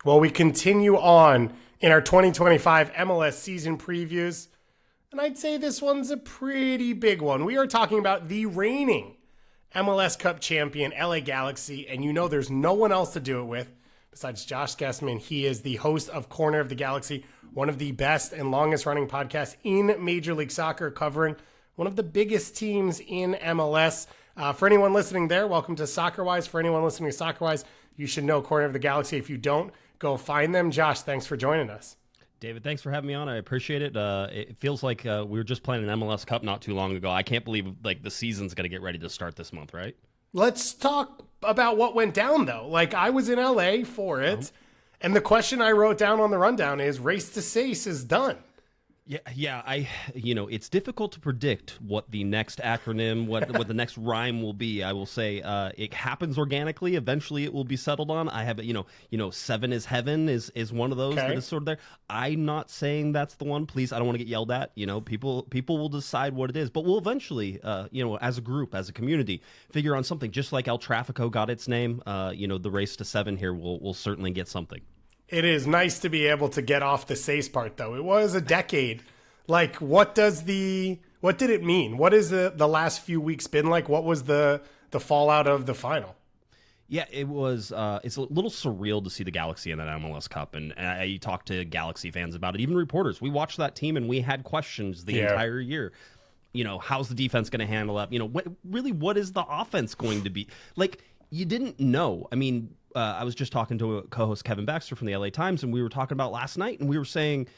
Well, we continue on in our 2025 MLS season previews, and I'd say this one's a pretty big one. We are talking about the reigning MLS Cup champion, LA Galaxy, and you know there's no one else to do it with besides Josh Guesman. He is the host of Corner of the Galaxy, one of the best and longest running podcasts in Major League Soccer, covering one of the biggest teams in MLS. For anyone listening there, welcome to Soccerwise. For anyone listening to Soccerwise, you should know Corner of the Galaxy. If you don't, go find them. Josh, thanks for joining us. David, thanks for having me on. I appreciate it. It feels like we were just playing an MLS Cup not too long ago. I can't believe the season's going to get ready to start this month, right? Let's talk about what went down, though. I was in LA for it, and the question I wrote down on the rundown is, Race to Seis is done. Yeah. It's difficult to predict what the next acronym, what the next rhyme will be. I will say it happens organically. Eventually, it will be settled on. I have, seven is heaven is one of those that is sort of there. I'm not saying that's the one. Please, I don't want to get yelled at. People will decide what it is, but we'll eventually, as a group, as a community, figure on something. Just like El Trafico got its name. The race to seven here will certainly get something. It is nice to be able to get off the Seis part, though. It was a decade. What did it mean? What has the last few weeks been like? What was the fallout of the final? Yeah, it was. It's a little surreal to see the Galaxy in that MLS Cup, and you talk to Galaxy fans about it, even reporters. We watched that team, and we had questions the entire year. How's the defense going to handle up? What is the offense going to be? You didn't know. I mean, I was just talking to a co-host, Kevin Baxter from the LA Times, and we were talking about last night, and we were saying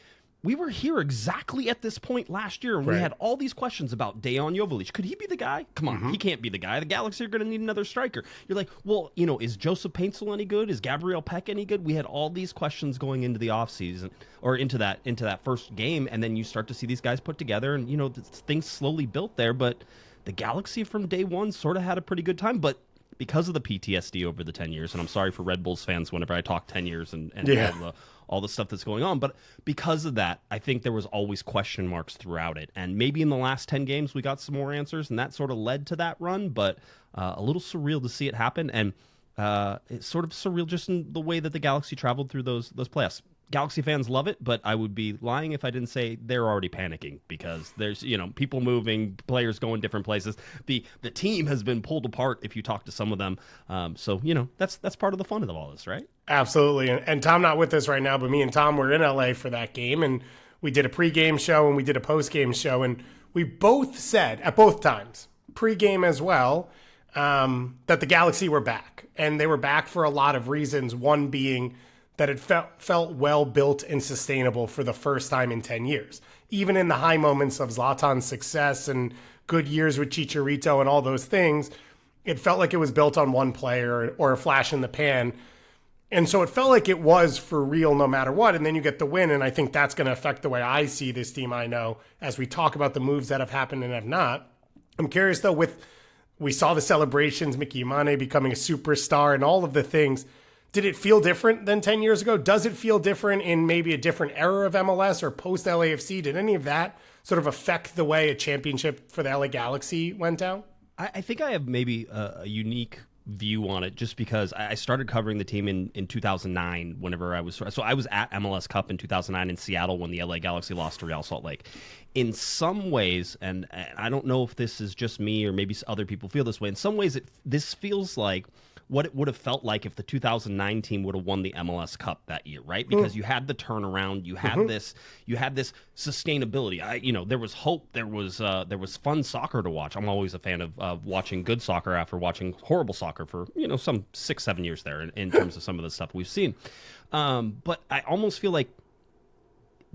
we were here exactly at this point last year, and we had all these questions about Dejan Joveljic. Could he be the guy? Come on, he can't be the guy. The Galaxy are going to need another striker. You're like, well, is Joseph Paintsel any good? Is Gabriel Peck any good? We had all these questions going into the offseason, or into that first game, and then you start to see these guys put together, and, things slowly built there, but the Galaxy from day one sort of had a pretty good time, but because of the PTSD over the 10 years, and I'm sorry for Red Bulls fans whenever I talk 10 years and all the stuff that's going on, but because of that, I think there was always question marks throughout it. And maybe in the last 10 games, we got some more answers, and that sort of led to that run, but a little surreal to see it happen. And it's sort of surreal just in the way that the Galaxy traveled through those playoffs. Galaxy fans love it, but I would be lying if I didn't say they're already panicking because there's, people moving, players going different places. The team has been pulled apart if you talk to some of them. So that's part of the fun of all this, right? Absolutely. And Tom not with us right now, but me and Tom were in LA for that game, and we did a pregame show and we did a postgame show, and we both said at both times, pregame as well, that the Galaxy were back, and they were back for a lot of reasons. One being that it felt well built and sustainable for the first time in 10 years. Even in the high moments of Zlatan's success and good years with Chicharito and all those things, it felt like it was built on one player or a flash in the pan. And so it felt like it was for real no matter what. And then you get the win, and I think that's going to affect the way I see this team. I know as we talk about the moves that have happened and have not. I'm curious, though, we saw the celebrations, Mickey Imane becoming a superstar and all of the things. Did it feel different than 10 years ago? Does it feel different in maybe a different era of MLS or post-LAFC? Did any of that sort of affect the way a championship for the LA Galaxy went down? I think I have maybe a unique view on it just because I started covering the team in 2009 whenever I was at MLS Cup in 2009 in Seattle when the LA Galaxy lost to Real Salt Lake. In some ways, and I don't know if this is just me or maybe other people feel this way, in some ways this feels like what it would have felt like if the 2009 team would have won the MLS Cup that year, right? Because you had the turnaround, you had this sustainability. There was hope, there was fun soccer to watch. I'm always a fan of watching good soccer after watching horrible soccer for some 6-7 years there in terms of some of the stuff we've seen. But I almost feel like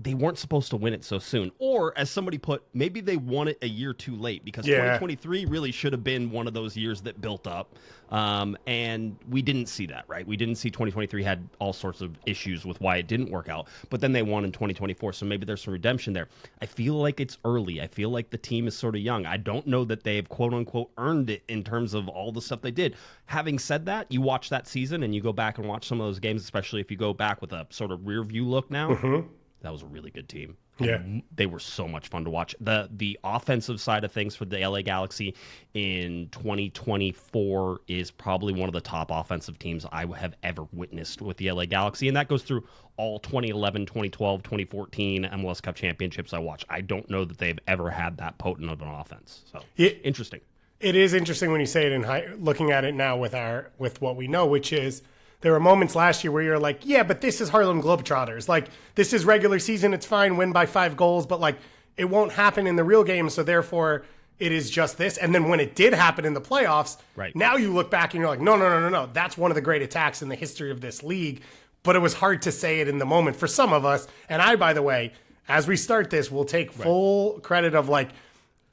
they weren't supposed to win it so soon. Or, as somebody put, maybe they won it a year too late because 2023 really should have been one of those years that built up. And we didn't see that, right? We didn't see 2023 had all sorts of issues with why it didn't work out. But then they won in 2024, so maybe there's some redemption there. I feel like it's early. I feel like the team is sort of young. I don't know that they've, quote-unquote, earned it in terms of all the stuff they did. Having said that, you watch that season and you go back and watch some of those games, especially if you go back with a sort of rear-view look now. That was a really good team. Yeah. They were so much fun to watch. The offensive side of things for the LA Galaxy in 2024 is probably one of the top offensive teams I have ever witnessed with the LA Galaxy, and that goes through all 2011, 2012, 2014 MLS Cup championships I watched. I don't know that they've ever had that potent of an offense. So interesting. It is interesting when you say it looking at it now with what we know, which is there were moments last year where you're like, yeah, but this is Harlem Globetrotters. Like, this is regular season. It's fine. Win by 5 goals. But, like, it won't happen in the real game. So, therefore, it is just this. And then when it did happen in the playoffs, now you look back and you're like, no. That's one of the great attacks in the history of this league. But it was hard to say it in the moment for some of us. And I, by the way, as we start this, will take full credit of, like,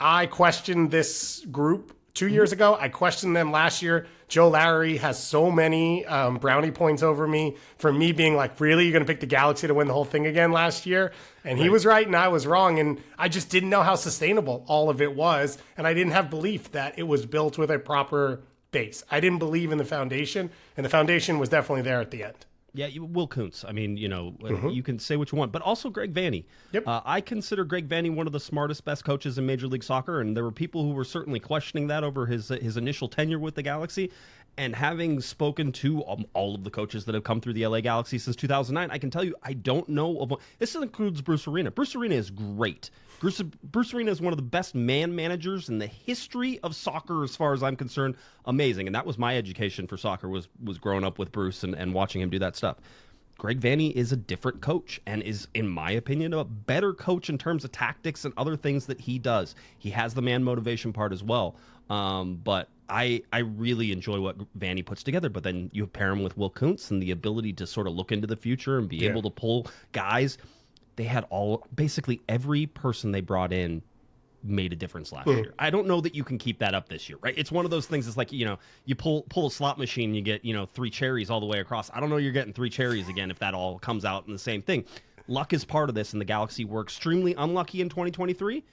I questioned this group 2 years ago. I questioned them last year. Joe Larry has so many brownie points over me for me being like, really, you're going to pick the Galaxy to win the whole thing again last year? And he was right and I was wrong. And I just didn't know how sustainable all of it was. And I didn't have belief that it was built with a proper base. I didn't believe in the foundation. And the foundation was definitely there at the end. Yeah, Will Kuntz. I mean, you can say what you want, but also Greg Vanney. Yep. I consider Greg Vanney one of the smartest, best coaches in Major League Soccer, and there were people who were certainly questioning that over his initial tenure with the Galaxy. And having spoken to all of the coaches that have come through the LA Galaxy since 2009, I can tell you I don't know of one. This includes Bruce Arena. Bruce Arena is great. Bruce Arena is one of the best man managers in the history of soccer, as far as I'm concerned. Amazing. And that was my education for soccer, was growing up with Bruce and watching him do that stuff. Greg Vanney is a different coach and is, in my opinion, a better coach in terms of tactics and other things that he does. He has the man motivation part as well. But I really enjoy what Vanney puts together. But then you pair him with Will Kuntz and the ability to sort of look into the future and be able to pull guys. They had basically every person they brought in made a difference last year. I don't know that you can keep that up this year, right? It's one of those things. It's like, you pull a slot machine, you get, 3 cherries all the way across. I don't know you're getting 3 cherries again if that all comes out in the same thing. Luck is part of this, and the Galaxy were extremely unlucky in 2023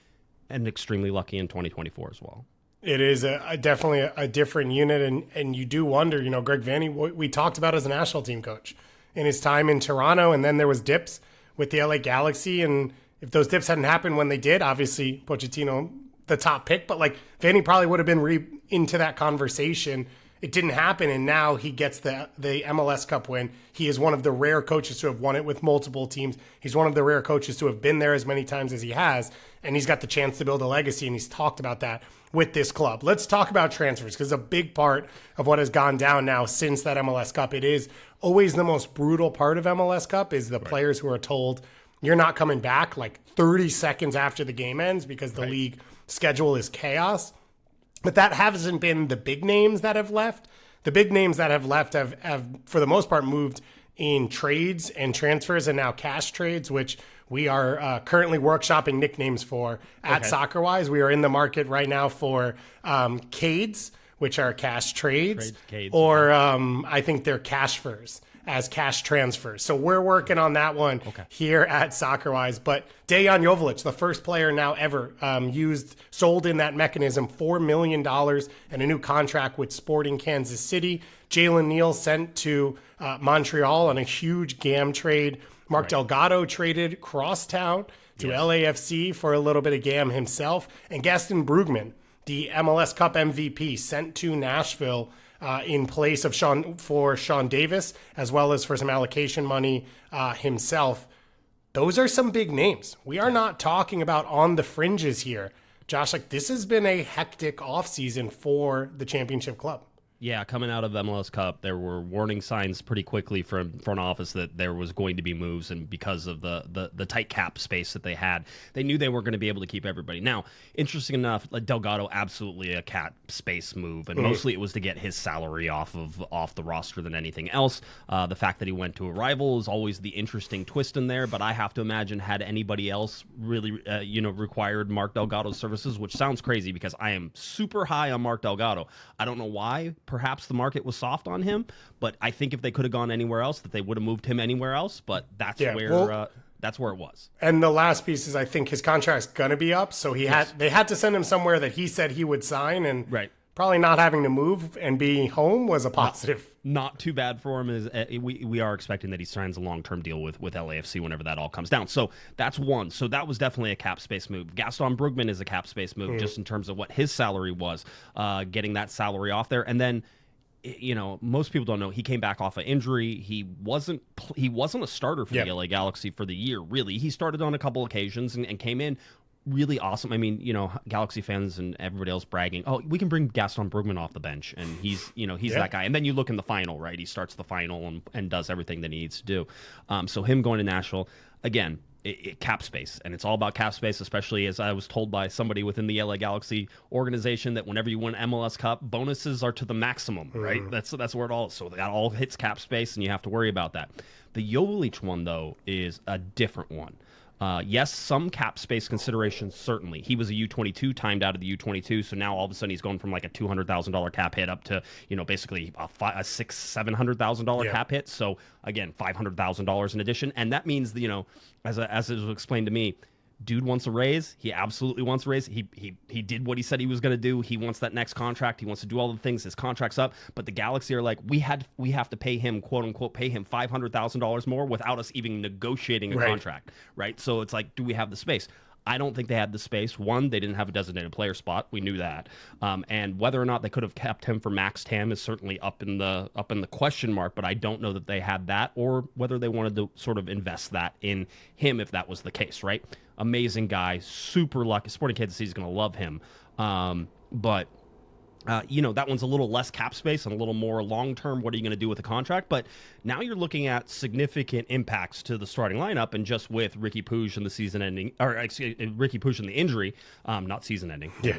and extremely lucky in 2024 as well. It is definitely a different unit, and you do wonder, Greg Vanney, we talked about as a national team coach in his time in Toronto, and then there was dips with the LA Galaxy, and if those dips hadn't happened when they did, obviously Pochettino, the top pick, but like Vanney probably would have been into that conversation. It didn't happen, and now he gets the MLS Cup win. He is one of the rare coaches to have won it with multiple teams. He's one of the rare coaches to have been there as many times as he has, and he's got the chance to build a legacy, and he's talked about that with this club. Let's talk about transfers, because a big part of what has gone down now since that MLS Cup, it is always the most brutal part of MLS Cup, is the players who are told you're not coming back like 30 seconds after the game ends because the league schedule is chaos. But that hasn't been the big names that have left. The big names that have left have for the most part, moved in trades and transfers and now cash trades, which we are currently workshopping nicknames for at Soccerwise. We are in the market right now for CADEs, which are cash trades, or I think they're cashfers as cash transfers. So we're working on that one here at Soccerwise. But Dejan Joveljic, the first player now ever sold in that mechanism, $4 million and a new contract with Sporting Kansas City. Jalen Neal sent to Montreal on a huge GAM trade. Mark Delgado traded crosstown to LAFC for a little bit of GAM himself. And Gaston Brugman, the MLS Cup MVP, sent to Nashville in place of Sean Davis, as well as for some allocation money himself. Those are some big names. We are not talking about on the fringes here. Josh, like, this has been a hectic offseason for the championship club. Yeah, coming out of MLS Cup, there were warning signs pretty quickly from front office that there was going to be moves, and because of the tight cap space that they had, they knew they weren't going to be able to keep everybody. Now, interesting enough, like Delgado, absolutely a cap space move, and mostly it was to get his salary off the roster than anything else. The fact that he went to a rival is always the interesting twist in there, but I have to imagine had anybody else really required Mark Delgado's services, which sounds crazy because I am super high on Mark Delgado. I don't know why. Perhaps the market was soft on him, but I think if they could have gone anywhere else, that they would have moved him anywhere else. But that's where it was. And the last piece is, I think his contract's gonna be up, so they had to send him somewhere that he said he would sign, and probably not having to move and be home was a positive. Not too bad for him. Is we are expecting that he signs a long-term deal with LAFC whenever that all comes down. So that's one. So that was definitely a cap space move. Gaston Brugman is a cap space move just in terms of what his salary was, getting that salary off there. And then, most people don't know, he came back off an injury. He wasn't a starter for the LA Galaxy for the year, really. He started on a couple occasions and came in really awesome. I mean, Galaxy fans and everybody else bragging, oh, we can bring Gaston Brugman off the bench, and he's that guy. And then you look in the final, right? He starts the final and does everything that he needs to do. So him going to Nashville, again, cap space, and it's all about cap space, especially as I was told by somebody within the LA Galaxy organization that whenever you win MLS Cup, bonuses are to the maximum, right? That's where it all is. So that all hits cap space, and you have to worry about that. The Joveljic one, though, is a different one. Yes, some cap space considerations, certainly. He was a U22, timed out of the U22, so now all of a sudden he's going from like a $200,000 cap hit up to, basically a $700,000 cap hit. So again, $500,000 in addition. And that means, as it was explained to me, dude wants a raise. He absolutely wants a raise. He did what he said he was going to do. He wants that next contract. He wants to do all the things. His contract's up. But the Galaxy are like, we have to pay him, quote unquote, pay him $500,000 more without us even negotiating a contract, right? So it's like, do we have the space? I don't think they had the space. One, they didn't have a designated player spot. We knew that. And whether or not they could have kept him for max TAM is certainly up in the question mark, but I don't know that they had that, or whether they wanted to sort of invest that in him if that was the case, right? Amazing guy, super lucky. Sporting Kansas City is going to love him. But that one's a little less cap space and a little more long-term. What are you going to do with the contract? But now you're looking at significant impacts to the starting lineup, and just with Riqui Puig and the season-ending, or excuse me, Riqui Puig and the injury, not season-ending. Yeah.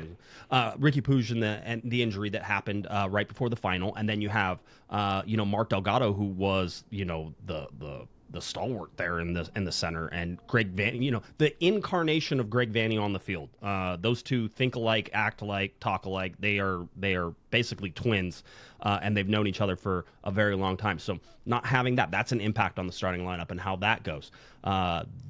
Riqui Puig and the injury that happened right before the final, and then you have Mark Delgado, who was the stalwart there in the center, and Greg Van, the incarnation of Greg Vanney on the field. Those two think alike, act alike, talk alike. They are basically twins, and they've known each other for a very long time. So not having that's an impact on the starting lineup and how that goes.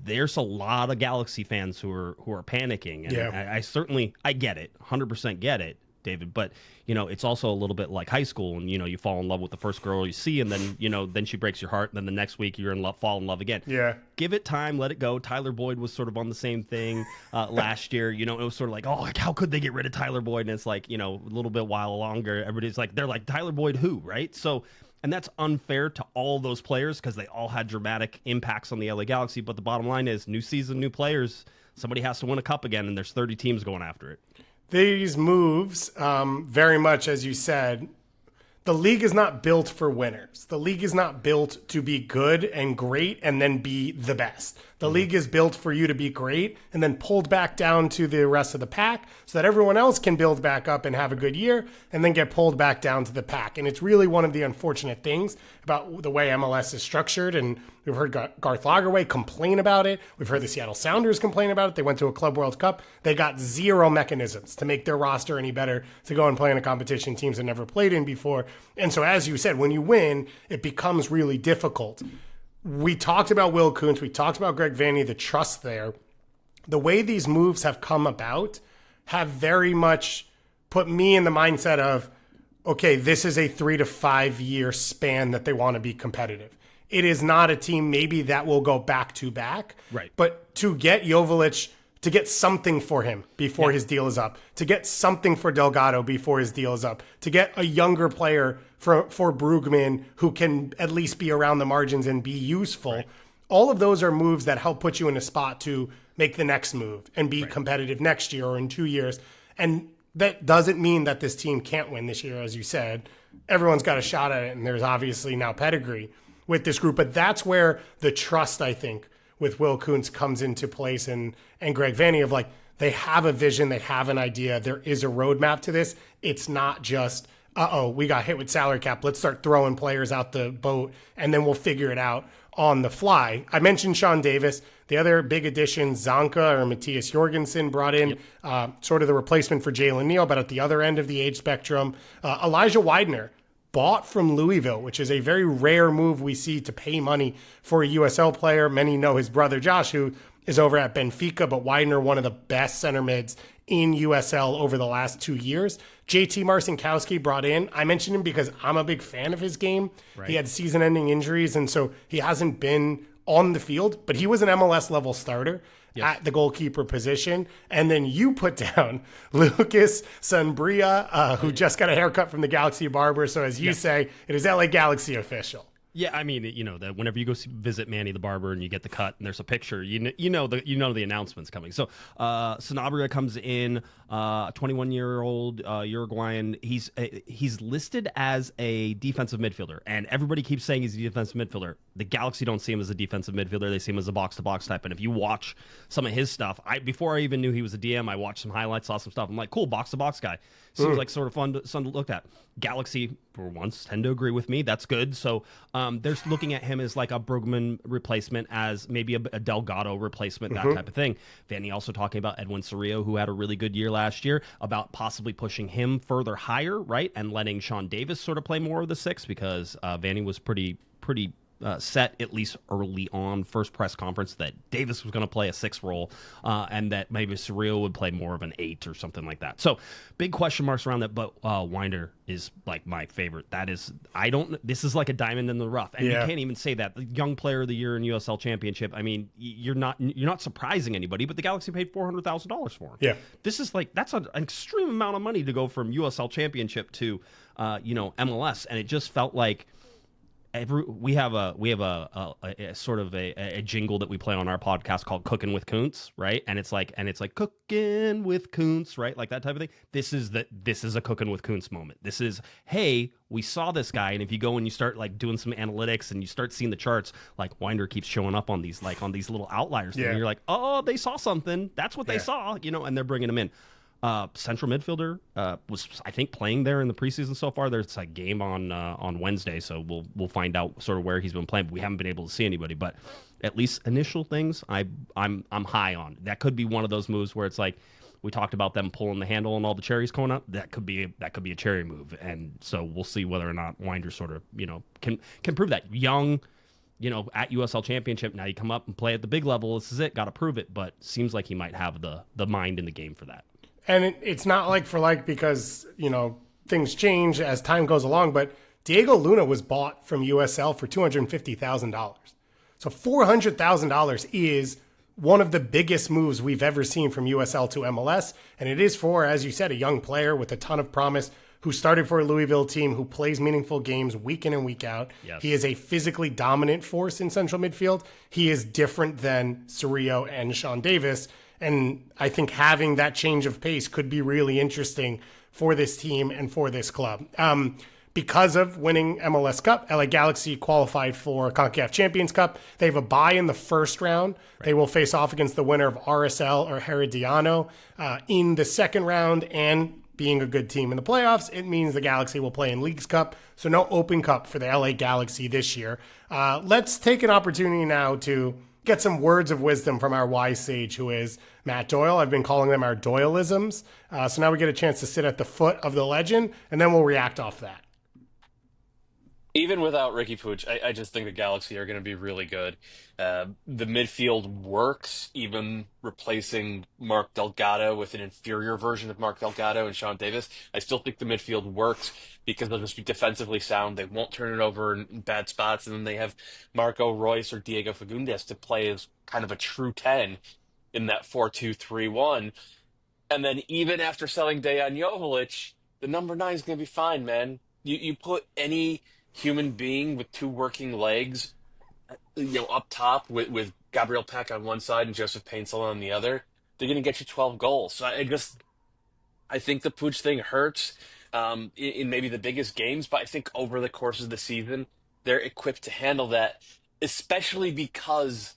There's a lot of Galaxy fans who are panicking, and I get it, 100% get it, David, but it's also a little bit like high school, and you fall in love with the first girl you see, and then then she breaks your heart, and then the next week you're in love, fall in love again. Yeah, give it time, let it go. Tyler Boyd was sort of on the same thing last year. It was sort of like, oh, how could they get rid of Tyler Boyd? And it's like, a little bit while longer, everybody's like, they're like, Tyler Boyd who, right? So, and that's unfair to all those players because they all had dramatic impacts on the LA Galaxy. But the bottom line is, new season, new players. Somebody has to win a cup again, and there's 30 teams going after it. These moves, very much as you said, the league is not built for winners. The league is not built to be good and great and then be the best. The league is built for you to be great and then pulled back down to the rest of the pack so that everyone else can build back up and have a good year and then get pulled back down to the pack. And it's really one of the unfortunate things about the way MLS is structured. And we've heard Garth Lagerwey complain about it. We've heard the Seattle Sounders complain about it. They went to a Club World Cup. They got zero mechanisms to make their roster any better to go and play in a competition teams have never played in before. And so, as you said, when you win, it becomes really difficult. We talked about Will Kuntz. We talked about Greg Vanney, the trust there. The way these moves have come about have very much put me in the mindset of, okay, this is a 3 to 5 year span that they want to be competitive. It is not a team maybe that will go back to back. Right. But to get Joveljic, to get something for him before his deal is up, to get something for Delgado before his deal is up, to get a younger player for Brugman who can at least be around the margins and be useful. Right. All of those are moves that help put you in a spot to make the next move and be competitive next year or in 2 years. And that doesn't mean that this team can't win this year, as you said. Everyone's got a shot at it, and there's obviously now pedigree with this group. But that's where the trust, I think, with Will Kuntz comes into place and Greg Vanney of like, they have a vision, they have an idea, there is a roadmap to this. It's not just, we got hit with salary cap, let's start throwing players out the boat and then we'll figure it out on the fly. I mentioned Sean Davis. The other big addition, Zanka or Matthias Jorgensen brought in sort of the replacement for Jalen Neal, but at the other end of the age spectrum. Elijah Widener, bought from Louisville, which is a very rare move we see to pay money for a USL player. Many know his brother Josh, who is over at Benfica, but Widener, one of the best center mids in USL over the last 2 years. JT Marcinkowski brought in. I mentioned him because I'm a big fan of his game. Right. He had season-ending injuries, and so he hasn't been on the field, but he was an MLS-level starter at the goalkeeper position. And then you put down Lucas Sunbria, who just got a haircut from the Galaxy barber. So as you say, it is LA Galaxy official. Yeah, I mean, that whenever you go visit Manny the barber and you get the cut and there's a picture, you know the announcement's coming. So Sanabria comes in, 21-year-old Uruguayan. He's listed as a defensive midfielder, and everybody keeps saying he's a defensive midfielder. The Galaxy don't see him as a defensive midfielder; they see him as a box-to-box type. And if you watch some of his stuff, before I even knew he was a DM, I watched some highlights, saw some stuff. I'm like, cool, box-to-box guy. Seems like sort of fun to look at. Galaxy, for once, tend to agree with me. That's good. So they're looking at him as like a Brugman replacement, as maybe a Delgado replacement, that type of thing. Vanny also talking about Edwin Cerrillo, who had a really good year last year, about possibly pushing him further higher, right, and letting Sean Davis sort of play more of the six, because Vanny was pretty set, at least early on, first press conference, that Davis was going to play a 6 role, and that maybe Cerrillo would play more of an 8 or something like that. So big question marks around that, but Winder is like my favorite. This is like a diamond in the rough, and you can't even say that. The young player of the year in USL Championship, I mean, you're not surprising anybody, but the Galaxy paid $400,000 for him. Yeah. This is like, that's an extreme amount of money to go from USL Championship to, MLS, and it just felt like, we have a sort of a jingle that we play on our podcast called "Cooking with Kuntz," right? And it's like cooking with Kuntz, right? Like that type of thing. This is a cooking with Kuntz moment. This is, hey, we saw this guy, and if you go and you start like doing some analytics and you start seeing the charts, like Winder keeps showing up on these little outliers, and you're like, oh, they saw something. That's what they saw, and they're bringing him in. Central midfielder was, I think, playing there in the preseason so far. There's a game on Wednesday, so we'll find out sort of where he's been playing. We haven't been able to see anybody, but at least initial things I'm high on. That could be one of those moves where it's like, we talked about them pulling the handle and all the cherries going up. That could be a cherry move, and so we'll see whether or not Winder sort of can prove that. Young, at USL Championship, now you come up and play at the big level. This is it. Got to prove it, but seems like he might have the mind in the game for that. And it's not like for like, because, things change as time goes along, but Diego Luna was bought from USL for $250,000. So $400,000 is one of the biggest moves we've ever seen from USL to MLS. And it is for, as you said, a young player with a ton of promise who started for a Louisville team, who plays meaningful games week in and week out. Yes. He is a physically dominant force in central midfield. He is different than Cerrillo and Sean Davis. And I think having that change of pace could be really interesting for this team and for this club. Because of winning MLS Cup, LA Galaxy qualified for CONCACAF Champions Cup. They have a bye in the first round. Right. They will face off against the winner of RSL or Herediano in the second round. And being a good team in the playoffs, it means the Galaxy will play in Leagues Cup. So no Open Cup for the LA Galaxy this year. Let's take an opportunity now to get some words of wisdom from our wise sage, who is Matt Doyle. I've been calling them our Doyleisms. So now we get a chance to sit at the foot of the legend, and then we'll react off that. Even without Riqui Puig, I just think the Galaxy are going to be really good. The midfield works, even replacing Mark Delgado with an inferior version of Mark Delgado and Sean Davis. I still think the midfield works because they'll just be defensively sound. They won't turn it over in bad spots. And then they have Marco Reus or Diego Fagundes to play as kind of a true 10 in that 4-2-3-1. And then even after selling Dejan Joveljic, the number 9 is going to be fine, man. You put any human being with 2 working legs, up top with Gabriel Peck on one side and Joseph Paintsel on the other, they're going to get you 12 goals. So I think the Puig thing hurts in maybe the biggest games, but I think over the course of the season, they're equipped to handle that, especially because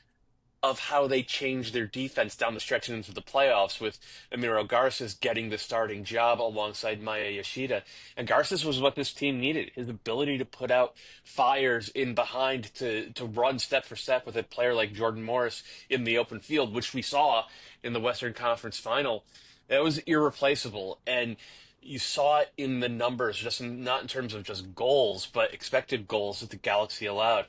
of how they changed their defense down the stretch and into the playoffs, with Emiro Garces getting the starting job alongside Maya Yoshida. And Garces was what this team needed, his ability to put out fires in behind, to run step for step with a player like Jordan Morris in the open field, which we saw in the Western Conference Final. That was irreplaceable. And you saw it in the numbers, not in terms of just goals, but expected goals that the Galaxy allowed.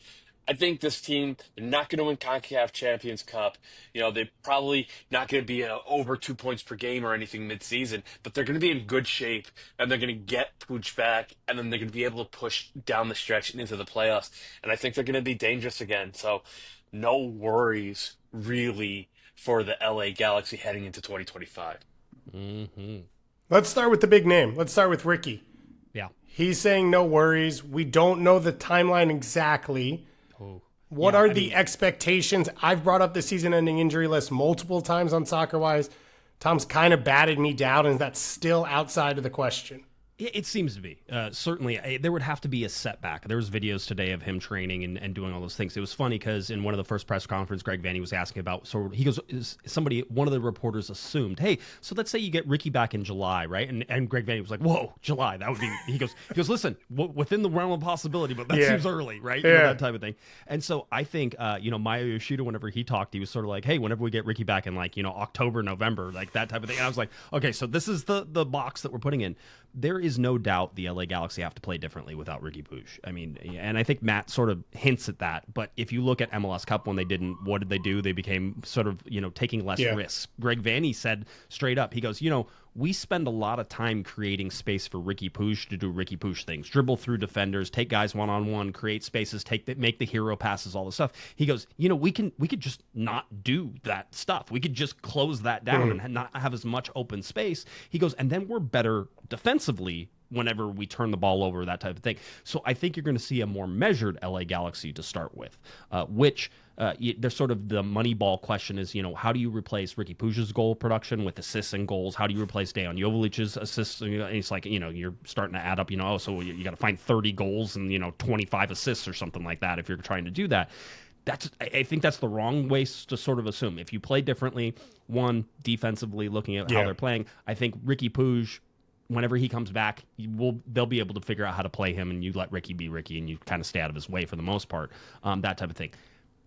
I think this team, they're not going to win CONCACAF Champions Cup. They're probably not going to be over 2 points per game or anything midseason, but they're going to be in good shape, and they're going to get Puig back, and then they're going to be able to push down the stretch and into the playoffs. And I think they're going to be dangerous again. So no worries, really, for the LA Galaxy heading into 2025. Mm-hmm. Let's start with the big name. Let's start with Riqui. Yeah. He's saying no worries. We don't know the timeline exactly. What are the expectations? I've brought up the season-ending injury list multiple times on Soccerwise. Tom's kind of batted me down, and that's still outside of the question. It seems to be. Certainly, there would have to be a setback. There was videos today of him training and doing all those things. It was funny because in one of the first press conferences, Greg Vanney was asking about, so he goes, one of the reporters assumed, hey, so let's say you get Riqui back in July, right? And Greg Vanney was like, whoa, July, that would be, he goes, listen, within the realm of possibility, but that seems early, right? Yeah. That type of thing. And so I think, Maya Yoshida, whenever he talked, he was sort of like, hey, whenever we get Riqui back in October, November, like that type of thing. And I was like, okay, so this is the box that we're putting in. There is no doubt the LA Galaxy have to play differently without Riqui Puig. I mean, and I think Matt sort of hints at that. But if you look at MLS Cup when they didn't, what did they do? They became sort of, taking less risks. Greg Vanney said straight up, he goes, we spend a lot of time creating space for Riqui Puig to do Riqui Puig things, dribble through defenders, take guys one-on-one, create spaces, make the hero passes, all the stuff. He goes, we could just not do that stuff. We could just close that down and not have as much open space. He goes, and then we're better defensively whenever we turn the ball over, that type of thing. So I think you're going to see a more measured LA Galaxy to start with, which there's sort of the money ball question is, how do you replace Riqui Puig's goal production with assists and goals? How do you replace Dejan Jovelic's assists? It's like, you're starting to add up, so you got to find 30 goals and, 25 assists or something like that if you're trying to do that. I think that's the wrong way to sort of assume. If you play differently, one, defensively, looking at how they're playing, I think Riqui Puig, whenever he comes back, they'll be able to figure out how to play him, and you let Riqui be Riqui, and you kind of stay out of his way for the most part, that type of thing.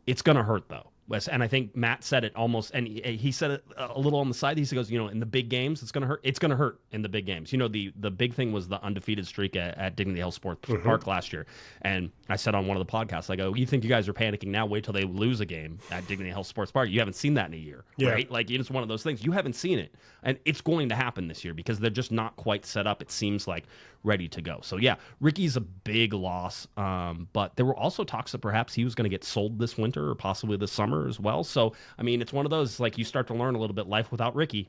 It's going to hurt, though. And I think Matt said it almost, and he said it a little on the side. He goes, in the big games, it's going to hurt. It's going to hurt in the big games. The big thing was the undefeated streak at Dignity Health Sports Park last year. And I said on one of the podcasts, I go, you think you guys are panicking now? Wait till they lose a game at Dignity Health Sports Park. You haven't seen that in a year, right? Like, it's one of those things. You haven't seen it. And it's going to happen this year because they're just not quite set up, it seems like, ready to go. So, yeah, Ricky's a big loss. But there were also talks that perhaps he was going to get sold this winter or possibly this summer as well. So, I mean, it's one of those, like, you start to learn a little bit. Life without Riqui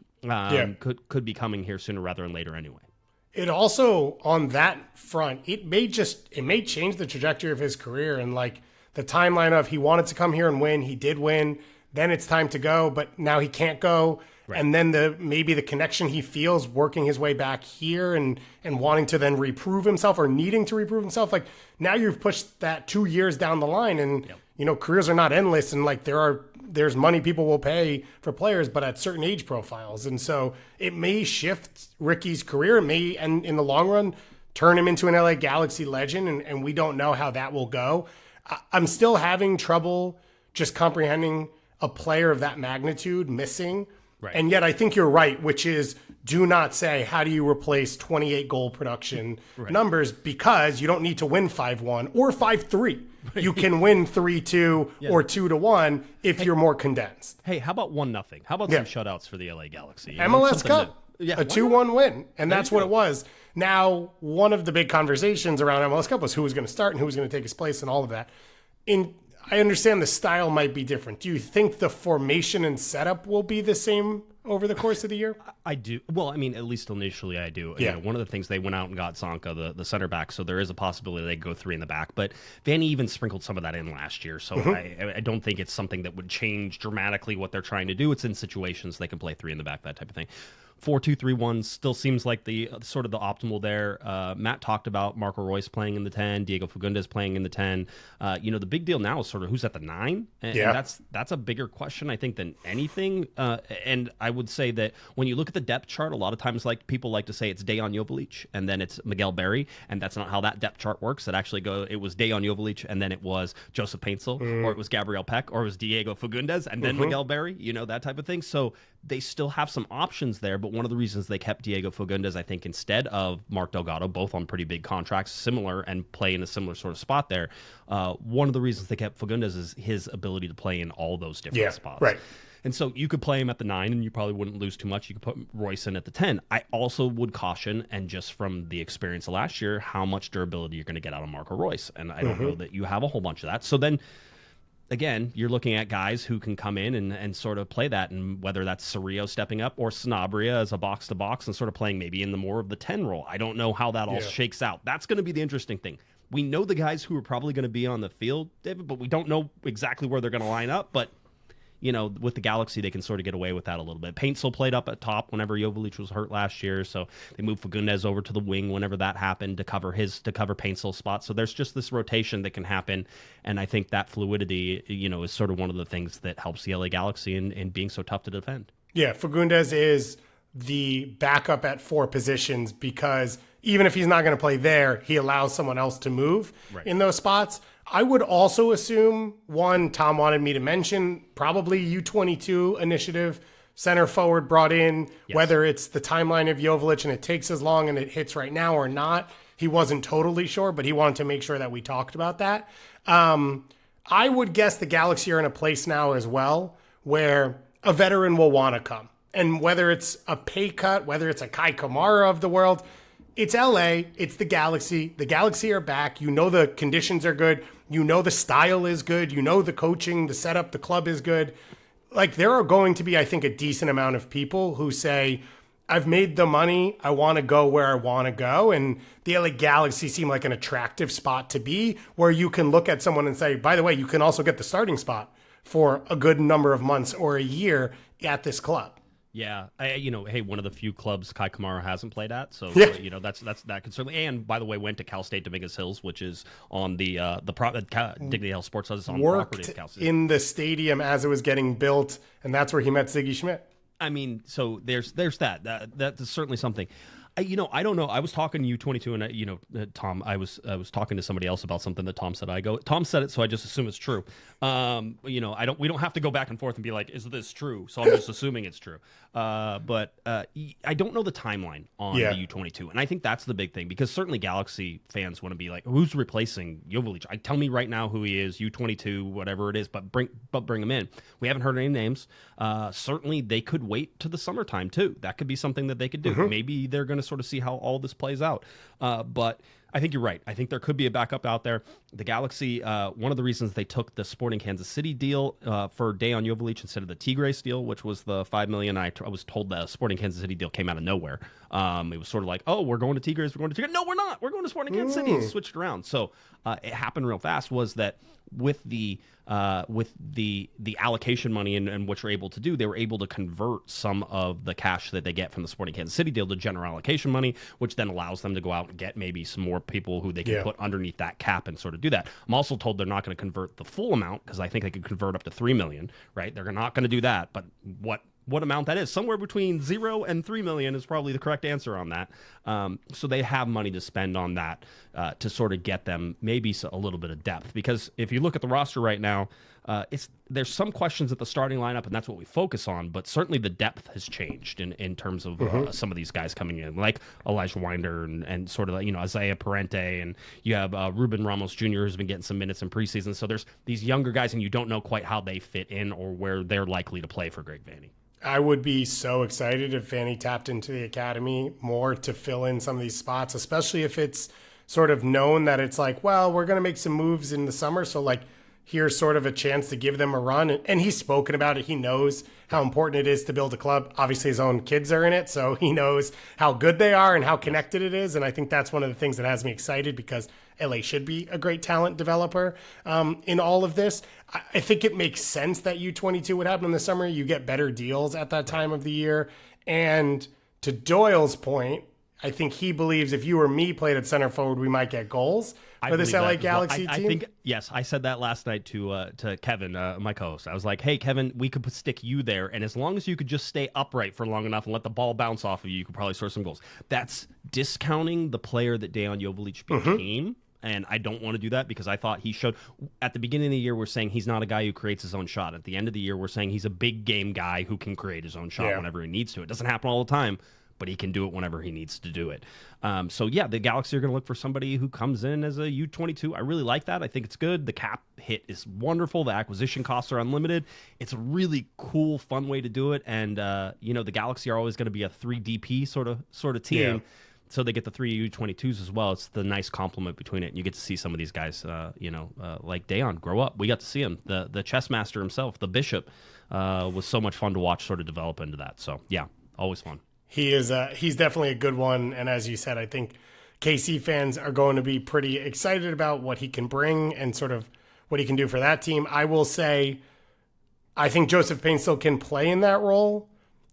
could be coming here sooner rather than later anyway. It also, on that front, it may change the trajectory of his career, and like the timeline of he wanted to come here and win, he did win, then it's time to go, but now he can't go. Right. And then maybe the connection he feels working his way back here and wanting to then reprove himself or needing to reprove himself. Like, now you've pushed that 2 years down the line, and careers are not endless, and like there's money people will pay for players, but at certain age profiles. And so it may shift Ricky's career, and in the long run, turn him into an LA Galaxy legend, and we don't know how that will go. I'm still having trouble just comprehending a player of that magnitude missing. Right. And yet I think you're right, which is, do not say, how do you replace 28 goal production numbers, because you don't need to win 5-1 or 5-3. You can win 3-2 or 2-1 if you're more condensed. Hey, how about 1-0? How about some shutouts for the LA Galaxy? MLS Cup, a 2-1 win, and that's what it was. Now, one of the big conversations around MLS Cup was who was going to start and who was going to take his place and all of that. I understand the style might be different. Do you think the formation and setup will be the same over the course of the year? I do. Well, I mean, at least initially I do. Yeah. One of the things, they went out and got Zonka, the center back, so there is a possibility they go 3 in the back. But Vanney even sprinkled some of that in last year, so I don't think it's something that would change dramatically what they're trying to do. It's in situations they can play 3 in the back, that type of thing. 4-2-3-1 still seems like the sort of the optimal there. Matt talked about Marco Reus playing in the 10, Diego Fagundes playing in the 10. The big deal now is sort of who's at the 9, and that's a bigger question, I think, than anything. And I would say that when you look at the depth chart, a lot of times, like, people like to say it's Dejan Joveljic and then it's Miguel Berry, and that's not how that depth chart works. It was Dejan Joveljic and then it was Joseph Paintsil, or it was Gabriel Peck, or it was Diego Fagundes and then Miguel Berry, that type of thing. So they still have some options there, but one of the reasons they kept Diego Fagundes, I think, instead of Mark Delgado, both on pretty big contracts, similar, and play in a similar sort of spot there, one of the reasons they kept Fagundes is his ability to play in all those different spots. Right. And so you could play him at the 9, and you probably wouldn't lose too much. You could put Reus in at the 10. I also would caution, and just from the experience of last year, how much durability you're going to get out of Marco Reus. And I don't know that you have a whole bunch of that. So then, again, you're looking at guys who can come in and sort of play that, and whether that's Cerrillo stepping up or Sanabria as a box-to-box and sort of playing maybe in the more of the 10 role. I don't know how that all shakes out. That's going to be the interesting thing. We know the guys who are probably going to be on the field, David, but we don't know exactly where they're going to line up. But with the Galaxy, they can sort of get away with that a little bit. Paintsel played up at top whenever Jovalic was hurt last year, so they moved Fagundes over to the wing whenever that happened to cover Paintsel's spot. So there's just this rotation that can happen, and I think that fluidity, is sort of one of the things that helps the LA Galaxy in being so tough to defend. Yeah, Fagundes is the backup at 4 positions because even if he's not going to play there, he allows someone else to move in those spots. I would also assume, one, Tom wanted me to mention, probably U22 initiative, center forward brought in, whether it's the timeline of Jovalic and it takes as long and it hits right now or not. He wasn't totally sure, but he wanted to make sure that we talked about that. I would guess the Galaxy are in a place now as well where a veteran will want to come. And whether it's a pay cut, whether it's a Kai Kamara of the world, it's LA, it's the Galaxy. The Galaxy are back. The conditions are good. The style is good. The coaching, the setup, the club is good. Like, there are going to be, I think, a decent amount of people who say, I've made the money. I want to go where I want to go. And the LA Galaxy seem like an attractive spot to be, where you can look at someone and say, by the way, you can also get the starting spot for a good number of months or a year at this club. Yeah, hey, one of the few clubs Kai Kamara hasn't played at, so that's that can certainly. And by the way, went to Cal State Dominguez Hills, which is on the Dignity Health Sports Hub, on property of Cal State. In the stadium as it was getting built, and that's where he met Ziggy Schmidt. I mean, so there's that. That's certainly something. I don't know. I was talking to U22, and Tom, I was talking to somebody else about something that Tom said. Tom said it, so I just assume it's true. We don't have to go back and forth and be like, is this true? So I'm just assuming it's true. But I don't know the timeline on the U22, and I think that's the big thing, because certainly Galaxy fans want to be like, who's replacing Jovalic? Tell me right now who he is, U22, whatever it is, but bring him in. We haven't heard any names. Certainly they could wait to the summertime too. That could be something that they could do. Maybe they're going to sort of see how all this plays out. But I think you're right. I think there could be a backup out there. The Galaxy, one of the reasons they took the Sporting Kansas City deal for Dejan Jovalic instead of the Tigres deal, which was the $5 million. I was told the Sporting Kansas City deal came out of nowhere. It was sort of like, oh, we're going to Tigres. No, we're not. We're going to Sporting Kansas City. Switched around. So it happened real fast. Was that with the allocation money and what you're able to do, they were able to convert some of the cash that they get from the Sporting Kansas City deal to general allocation money, which then allows them to go out and get maybe some more people who they can put underneath that cap and sort of do that. I'm also told they're not going to convert the full amount, because I think they could convert up to $3 million, right? They're not going to do that, but what amount that is, somewhere between 0 and 3 million is probably the correct answer on that. So they have money to spend on that to sort of get them maybe a little bit of depth. Because if you look at the roster right now, there's some questions at the starting lineup, and that's what we focus on. But certainly the depth has changed in terms of some of these guys coming in, like Elijah Winder and sort of Isaiah Parente, and you have Ruben Ramos Jr. who's been getting some minutes in preseason. So there's these younger guys, and you don't know quite how they fit in or where they're likely to play for Greg Vanney. I would be so excited if Vanney tapped into the academy more to fill in some of these spots, especially if it's sort of known that it's like, well, we're going to make some moves in the summer. So like, here's sort of a chance to give them a run. And he's spoken about it. He knows how important it is to build a club. Obviously, his own kids are in it, so he knows how good they are and how connected it is. And I think that's one of the things that has me excited, because LA should be a great talent developer in all of this. I think it makes sense that U22 would happen in the summer. You get better deals at that time of the year. And to Doyle's point, I think he believes if you or me played at center forward, we might get goals for this LA Galaxy team. I think, yes, I said that last night to Kevin, my co-host. I was like, hey, Kevin, we could stick you there, and as long as you could just stay upright for long enough and let the ball bounce off of you, you could probably score some goals. That's discounting the player that Dejan Jovalic became and I don't want to do that because I thought he showed at the beginning of the year we're saying he's not a guy who creates his own shot. At the end of the year we're saying he's a big game guy who can create his own shot whenever he needs to. It doesn't happen all the time, but he can do it whenever he needs to do it. So yeah, the Galaxy are going to look for somebody who comes in as a U22. I really like that. I think it's good. The cap hit is wonderful. The acquisition costs are unlimited. It's a really cool, fun way to do it. And the Galaxy are always going to be a 3DP sort of team. Yeah. So they get the 3 U22s as well. It's the nice complement between it. And you get to see some of these guys, like Dayon grow up. We got to see him. The chess master himself, the Bishop, was so much fun to watch sort of develop into that. So yeah, always fun. He's definitely a good one. And as you said, I think KC fans are going to be pretty excited about what he can bring and sort of what he can do for that team. I will say, I think Joseph Painstill can play in that role.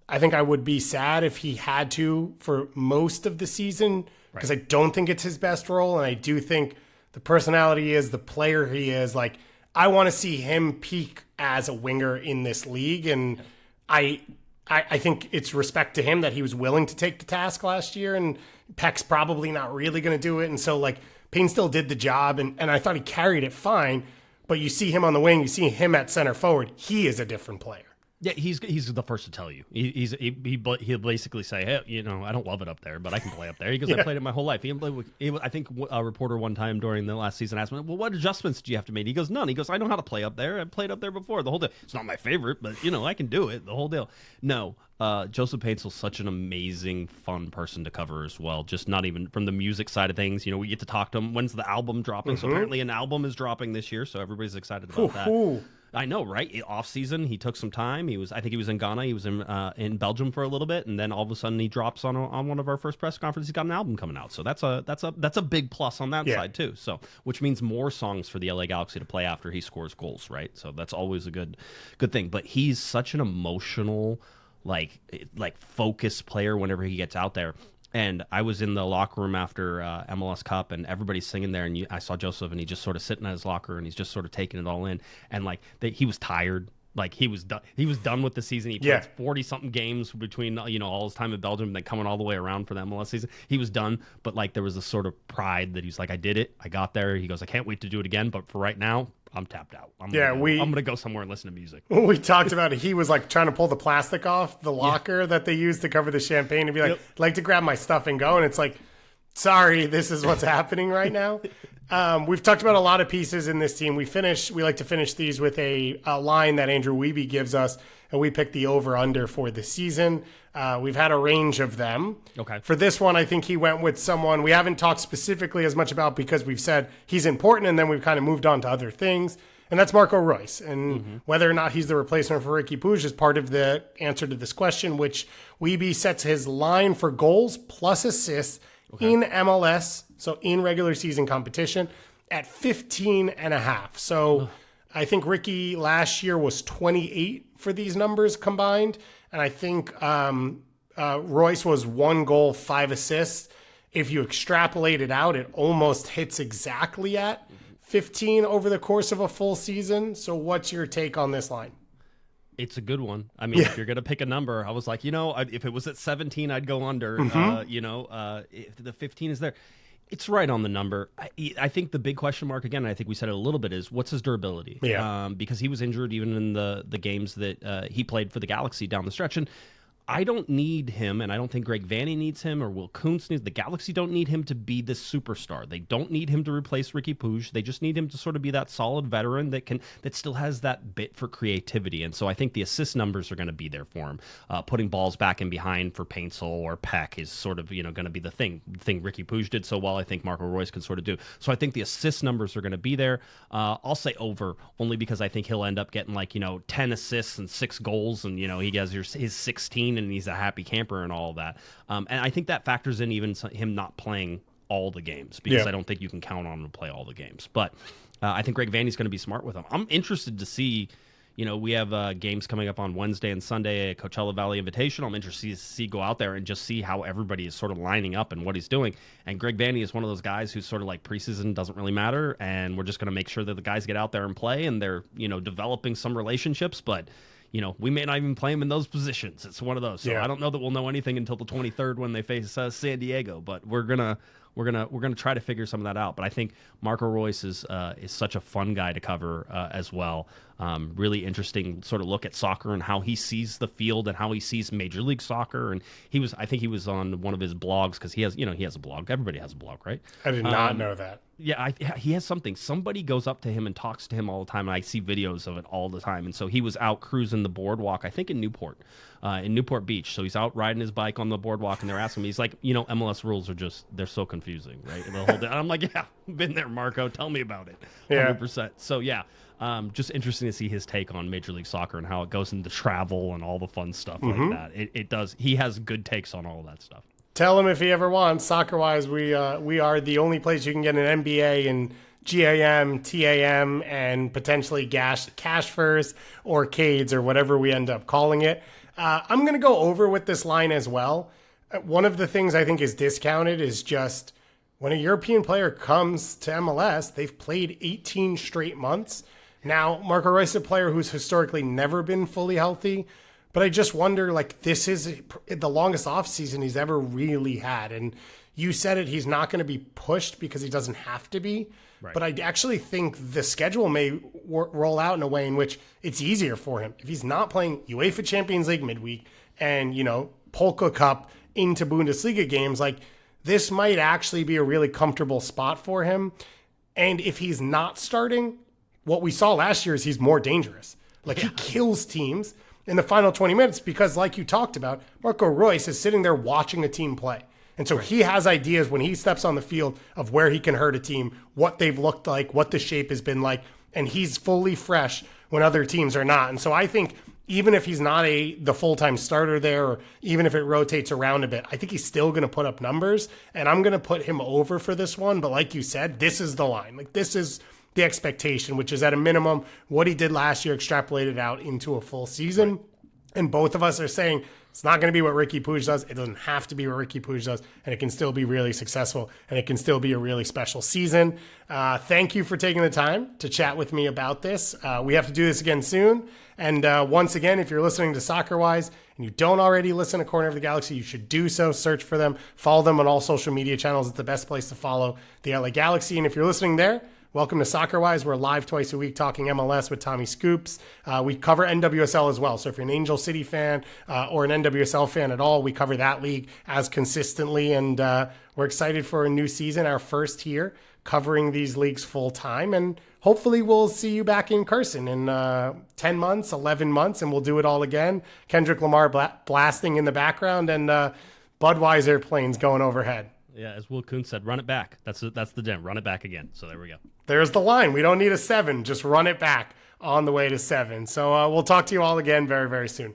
I think I would be sad if he had to for most of the season because I don't think it's his best role. And I do think the personality he is, the player he is, like, I want to see him peak as a winger in this league. And I think it's respect to him that he was willing to take the task last year, and Peck's probably not really going to do it. And so, like, Payne still did the job, and I thought he carried it fine. But you see him on the wing, you see him at center forward. He is a different player. Yeah, he's the first to tell you. He'll basically say, hey, I don't love it up there, but I can play up there. Because I played it my whole life. I think a reporter one time during the last season asked me, well, what adjustments do you have to make? He goes, none. He goes, I know how to play up there. I played up there before. The whole deal. It's not my favorite, but, I can do it. The whole deal. No, Joseph Paintstill's such an amazing, fun person to cover as well. Just not even from the music side of things. We get to talk to him. When's the album dropping? So apparently an album is dropping this year, so everybody's excited about that. I know, right? Offseason, he took some time. I think he was in Ghana. He was in Belgium for a little bit, and then all of a sudden he drops on one of our first press conferences. He's got an album coming out, so that's a big plus on that side too. So, which means more songs for the LA Galaxy to play after he scores goals, right? So that's always a good thing. But he's such an emotional, like focused player whenever he gets out there. And I was in the locker room after MLS Cup, and everybody's singing there. And I saw Joseph, and he just sort of sitting in his locker, and he's just sort of taking it all in. And he was tired. Like he was done. He was done with the season. He played 40-something games between all his time in Belgium and then coming all the way around for the MLS season. He was done, but there was a sort of pride that he's like, I did it. I got there. He goes, I can't wait to do it again. But for right now, I'm tapped out. I'm gonna go somewhere and listen to music. We talked about it. He was trying to pull the plastic off the locker that they used to cover the champagne and be like, I'd like to grab my stuff and go. And it's like, sorry, this is what's happening right now. We've talked about a lot of pieces in this team. We like to finish these with a line that Andrew Wiebe gives us, and we picked the over-under for the season. We've had a range of them. Okay. For this one, I think he went with someone we haven't talked specifically as much about because we've said he's important, and then we've kind of moved on to other things. And that's Marco Reus. And whether or not he's the replacement for Riqui Puig is part of the answer to this question, which Wiebe sets his line for goals plus assists in MLS, so in regular season competition, at 15.5. So I think Riqui last year was 28 for these numbers combined. And I think Reus was 1 goal, 5 assists. If you extrapolate it out, it almost hits exactly at 15 over the course of a full season. So what's your take on this line? It's a good one. I mean, if you're going to pick a number, I was like, if it was at 17, I'd go under. If the 15 is there, it's right on the number. I think the big question mark, again, I think we said it a little bit, is what's his durability? Yeah. Because he was injured even in the games that he played for the Galaxy down the stretch. And I don't need him, and I don't think Greg Vanney needs him or Will Kuntz needs. The Galaxy don't need him to be the superstar. They don't need him to replace Riqui Puig. They just need him to sort of be that solid veteran that still has that bit for creativity. And so I think the assist numbers are going to be there for him. Putting balls back in behind for Paintsel or Peck is sort of going to be the thing Riqui Puig did so well. I think Marco Reus can sort of do. So I think the assist numbers are going to be there. I'll say over only because I think he'll end up getting 10 assists and 6 goals, and he has his 16. And he's a happy camper and all of that. And I think that factors in even him not playing all the games because I don't think you can count on him to play all the games. But I think Greg Vanney's going to be smart with him. I'm interested to see, we have games coming up on Wednesday and Sunday at Coachella Valley Invitational. I'm interested to see go out there and just see how everybody is sort of lining up and what he's doing. And Greg Vanney is one of those guys who's sort of like preseason doesn't really matter, and we're just going to make sure that the guys get out there and play, and they're, developing some relationships, but we may not even play him in those positions. It's one of those. So I don't know that we'll know anything until the 23rd when they face San Diego. But we're gonna we're gonna try to figure some of that out. But I think Marco Reus is such a fun guy to cover as well. Really interesting sort of look at soccer and how he sees the field and how he sees Major League Soccer. And I think he was on one of his blogs, because he has a blog. Everybody has a blog, right? I did not know that. Yeah, he has something. Somebody goes up to him and talks to him all the time, and I see videos of it all the time. And so he was out cruising the boardwalk, I think in Newport Beach. So he's out riding his bike on the boardwalk, and they're asking me, he's like, MLS rules are they're so confusing, right? And the whole day, I'm like, yeah, been there, Marco. Tell me about it. 100%. Yeah. So yeah, just interesting to see his take on Major League Soccer and how it goes into travel and all the fun stuff like that. It does. He has good takes on all of that stuff. Tell him if he ever wants. Soccer-wise, we are the only place you can get an MBA in GAM, TAM, and potentially cash first or CADES or whatever we end up calling it. I'm going to go over with this line as well. One of the things I think is discounted is just when a European player comes to MLS, they've played 18 straight months. Now, Marco Reus is a player who's historically never been fully healthy. But I just wonder, like, this is the longest offseason he's ever really had. And you said it, he's not going to be pushed because he doesn't have to be. Right. But I actually think the schedule may roll out in a way in which it's easier for him. If he's not playing UEFA Champions League midweek and, Polka Cup into Bundesliga games, like, this might actually be a really comfortable spot for him. And if he's not starting, what we saw last year is he's more dangerous. Like, he kills teams in the final 20 minutes because, like you talked about, Marco Reus is sitting there watching a team play. And so he has ideas when he steps on the field of where he can hurt a team, what they've looked like, what the shape has been like, and he's fully fresh when other teams are not. And so I think even if he's not the full-time starter there, or even if it rotates around a bit, I think he's still going to put up numbers, and I'm going to put him over for this one. But like you said, this is the line. Like, this is the expectation, which is at a minimum what he did last year, extrapolated out into a full season. And both of us are saying it's not going to be what Riqui Puig does. It doesn't have to be what Riqui Puig does, and it can still be really successful, and it can still be a really special season. Thank you for taking the time to chat with me about this. We have to do this again soon. And once again, if you're listening to Soccerwise and you don't already listen to Corner of the Galaxy, you should do so. Search for them. Follow them on all social media channels. It's the best place to follow the LA Galaxy. And if you're listening there, welcome to Soccerwise. We're live twice a week talking MLS with Tommy Scoops. We cover NWSL as well. So if you're an Angel City fan or an NWSL fan at all, we cover that league as consistently. And we're excited for a new season, our first here, covering these leagues full time. And hopefully we'll see you back in Carson in 10 months, 11 months, and we'll do it all again. Kendrick Lamar blasting in the background and Budweiser planes going overhead. Yeah, as Will Kuhn said, run it back. That's the gem. Run it back again. So there we go. There's the line. We don't need a 7. Just run it back on the way to 7. So we'll talk to you all again very, very soon.